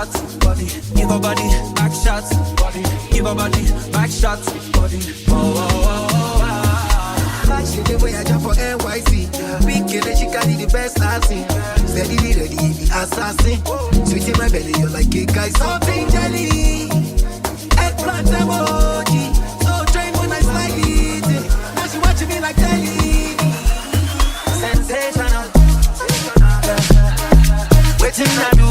shots, body. Give a body, back shots, body. Give a body, back shots, body. Oh, oh, oh, oh, oh. Like she the way I jump for NYC. Big killer, she carry the best I've seen. Steady, ready, the assassin. Sweet in my belly, you're like a guy, something jelly. Eggplant emoji. So train when I slide it. Now she watching me like telly. Sensational. Waiting,